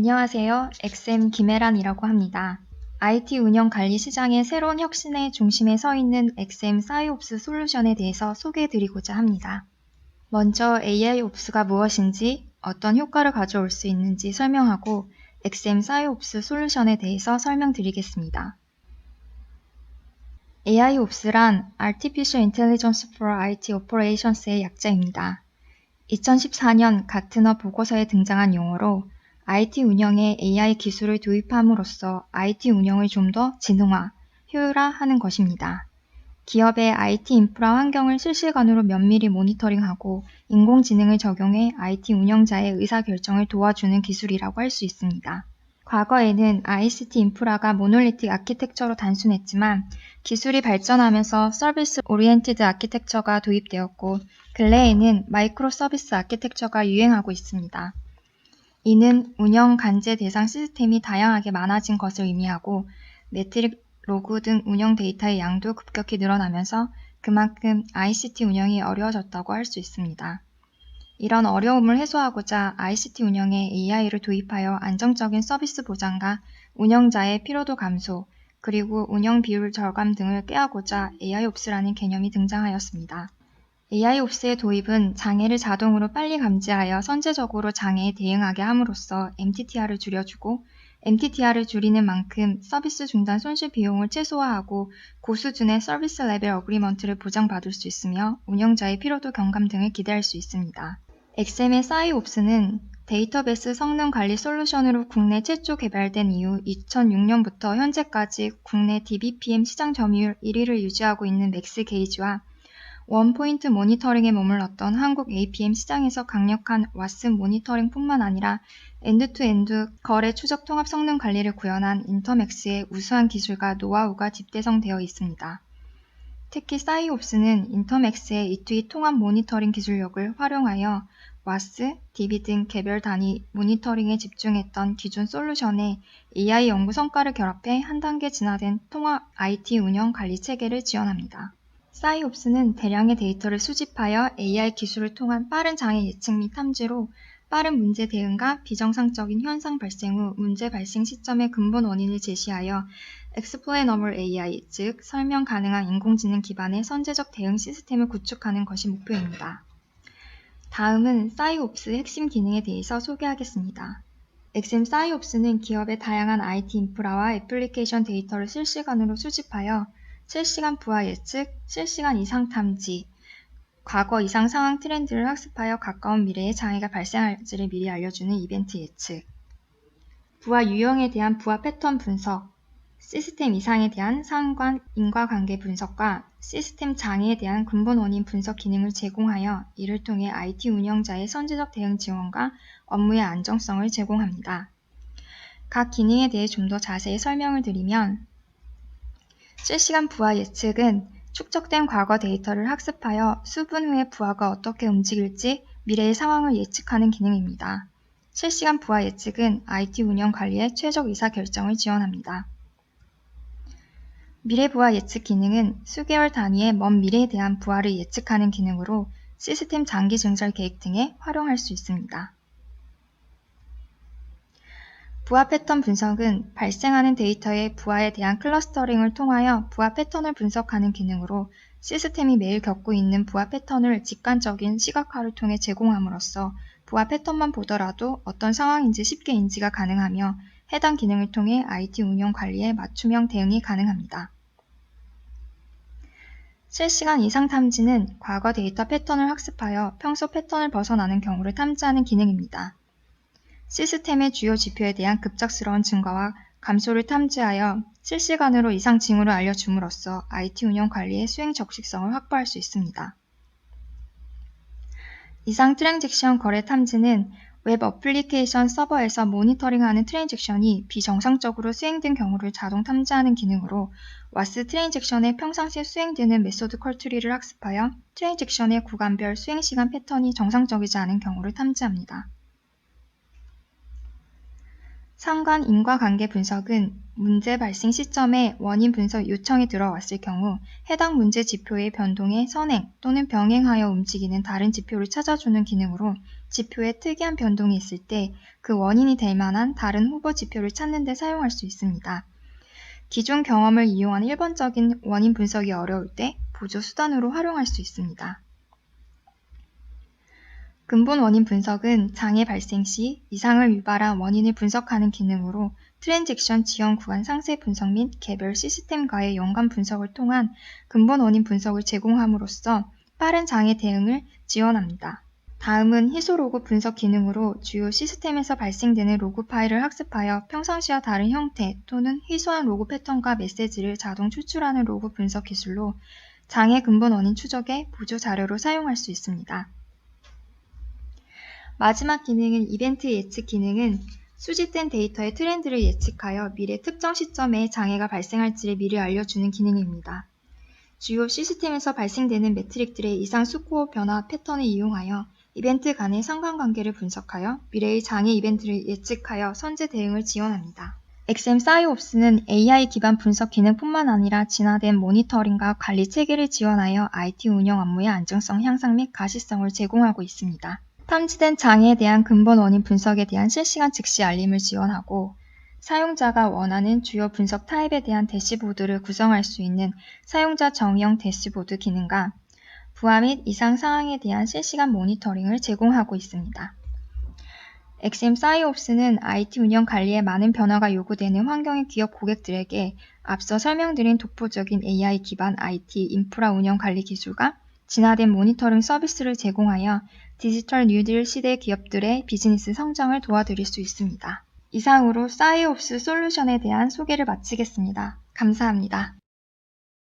안녕하세요. XM 김혜란이라고 합니다. IT 운영 관리 시장의 새로운 혁신의 중심에 서 있는 XM 사이옵스 솔루션에 대해서 소개해드리고자 합니다. 먼저 AI옵스가 무엇인지, 어떤 효과를 가져올 수 있는지 설명하고 XM 사이옵스 솔루션에 대해서 설명드리겠습니다. AI옵스란 Artificial Intelligence for IT Operations의 약자입니다. 2014년 가트너 보고서에 등장한 용어로 IT 운영에 AI 기술을 도입함으로써 IT 운영을 좀 더 진흥화, 효율화하는 것입니다. 기업의 IT 인프라 환경을 실시간으로 면밀히 모니터링하고 인공지능을 적용해 IT 운영자의 의사결정을 도와주는 기술이라고 할 수 있습니다. 과거에는 ICT 인프라가 모놀리틱 아키텍처로 단순했지만 기술이 발전하면서 서비스 오리엔티드 아키텍처가 도입되었고 근래에는 마이크로 서비스 아키텍처가 유행하고 있습니다. 이는 운영 관제 대상 시스템이 다양하게 많아진 것을 의미하고 매트릭, 로그 등 운영 데이터의 양도 급격히 늘어나면서 그만큼 ICT 운영이 어려워졌다고 할 수 있습니다. 이런 어려움을 해소하고자 ICT 운영에 AI를 도입하여 안정적인 서비스 보장과 운영자의 피로도 감소, 그리고 운영 비율 절감 등을 꾀하고자 AI옵스라는 개념이 등장하였습니다. AI옵스의 도입은 장애를 자동으로 빨리 감지하여 선제적으로 장애에 대응하게 함으로써 MTTR을 줄여주고 MTTR을 줄이는 만큼 서비스 중단 손실 비용을 최소화하고 고수준의 서비스 레벨 어그리먼트를 보장받을 수 있으며 운영자의 피로도 경감 등을 기대할 수 있습니다. XM의 사이옵스는 데이터베이스 성능 관리 솔루션으로 국내 최초 개발된 이후 2006년부터 현재까지 국내 DBPM 시장 점유율 1위를 유지하고 있는 맥스게이지와 원포인트 모니터링에 머물렀던 한국 APM 시장에서 강력한 와스 모니터링뿐만 아니라 엔드투엔드 거래 추적 통합 성능 관리를 구현한 인터맥스의 우수한 기술과 노하우가 집대성되어 있습니다. 특히 사이옵스는 인터맥스의 E2E 통합 모니터링 기술력을 활용하여 와스, DB 등 개별 단위 모니터링에 집중했던 기존 솔루션에 AI 연구 성과를 결합해 한 단계 진화된 통합 IT 운영 관리 체계를 지원합니다. 사이옵스는 대량의 데이터를 수집하여 AI 기술을 통한 빠른 장애 예측 및 탐지로 빠른 문제 대응과 비정상적인 현상 발생 후 문제 발생 시점의 근본 원인을 제시하여 Explainable AI, 즉 설명 가능한 인공지능 기반의 선제적 대응 시스템을 구축하는 것이 목표입니다. 다음은 사이옵스의 핵심 기능에 대해서 소개하겠습니다. XM 사이옵스는 기업의 다양한 IT 인프라와 애플리케이션 데이터를 실시간으로 수집하여 실시간 부하 예측, 실시간 이상 탐지, 과거 이상 상황 트렌드를 학습하여 가까운 미래에 장애가 발생할지를 미리 알려주는 이벤트 예측, 부하 유형에 대한 부하 패턴 분석, 시스템 이상에 대한 상관 인과관계 분석과 시스템 장애에 대한 근본 원인 분석 기능을 제공하여 이를 통해 IT 운영자의 선제적 대응 지원과 업무의 안정성을 제공합니다. 각 기능에 대해 좀 더 자세히 설명을 드리면 실시간 부하 예측은 축적된 과거 데이터를 학습하여 수분 후에 부하가 어떻게 움직일지 미래의 상황을 예측하는 기능입니다. 실시간 부하 예측은 IT 운영 관리의 최적 의사결정을 지원합니다. 미래 부하 예측 기능은 수개월 단위의 먼 미래에 대한 부하를 예측하는 기능으로 시스템 장기 증설 계획 등에 활용할 수 있습니다. 부하 패턴 분석은 발생하는 데이터의 부하에 대한 클러스터링을 통하여 부하 패턴을 분석하는 기능으로 시스템이 매일 겪고 있는 부하 패턴을 직관적인 시각화를 통해 제공함으로써 부하 패턴만 보더라도 어떤 상황인지 쉽게 인지가 가능하며 해당 기능을 통해 IT 운영 관리에 맞춤형 대응이 가능합니다. 실시간 이상 탐지는 과거 데이터 패턴을 학습하여 평소 패턴을 벗어나는 경우를 탐지하는 기능입니다. 시스템의 주요 지표에 대한 급작스러운 증가와 감소를 탐지하여 실시간으로 이상 징후를 알려줌으로써 IT 운영 관리의 수행 적식성을 확보할 수 있습니다. 이상 트랜잭션 거래 탐지는 웹 어플리케이션 서버에서 모니터링하는 트랜잭션이 비정상적으로 수행된 경우를 자동 탐지하는 기능으로 와스 트랜잭션의 평상시에 수행되는 메소드 컬트리를 학습하여 트랜잭션의 구간별 수행 시간 패턴이 정상적이지 않은 경우를 탐지합니다. 상관 인과관계 분석은 문제 발생 시점에 원인 분석 요청이 들어왔을 경우 해당 문제 지표의 변동에 선행 또는 병행하여 움직이는 다른 지표를 찾아주는 기능으로 지표에 특이한 변동이 있을 때 그 원인이 될 만한 다른 후보 지표를 찾는 데 사용할 수 있습니다. 기존 경험을 이용한 일반적인 원인 분석이 어려울 때 보조 수단으로 활용할 수 있습니다. 근본 원인 분석은 장애 발생 시 이상을 유발한 원인을 분석하는 기능으로 트랜잭션 지연 구간 상세 분석 및 개별 시스템과의 연관 분석을 통한 근본 원인 분석을 제공함으로써 빠른 장애 대응을 지원합니다. 다음은 희소 로그 분석 기능으로 주요 시스템에서 발생되는 로그 파일을 학습하여 평상시와 다른 형태 또는 희소한 로그 패턴과 메시지를 자동 추출하는 로그 분석 기술로 장애 근본 원인 추적의 보조 자료로 사용할 수 있습니다. 마지막 기능은 이벤트 예측 기능은 수집된 데이터의 트렌드를 예측하여 미래 특정 시점에 장애가 발생할지를 미리 알려주는 기능입니다. 주요 시스템에서 발생되는 매트릭들의 이상 스코어 변화 패턴을 이용하여 이벤트 간의 상관관계를 분석하여 미래의 장애 이벤트를 예측하여 선제 대응을 지원합니다. XM 사이옵스는 AI 기반 분석 기능뿐만 아니라 진화된 모니터링과 관리 체계를 지원하여 IT 운영 업무의 안정성 향상 및 가시성을 제공하고 있습니다. 탐지된 장애에 대한 근본 원인 분석에 대한 실시간 즉시 알림을 지원하고 사용자가 원하는 주요 분석 타입에 대한 대시보드를 구성할 수 있는 사용자 정의형 대시보드 기능과 부하 및 이상 상황에 대한 실시간 모니터링을 제공하고 있습니다. XM 사이옵스는 IT 운영 관리에 많은 변화가 요구되는 환경의 기업 고객들에게 앞서 설명드린 독보적인 AI 기반 IT 인프라 운영 관리 기술과 진화된 모니터링 서비스를 제공하여 디지털 뉴딜 시대 기업들의 비즈니스 성장을 도와드릴 수 있습니다. 이상으로 사이옵스 솔루션에 대한 소개를 마치겠습니다. 감사합니다.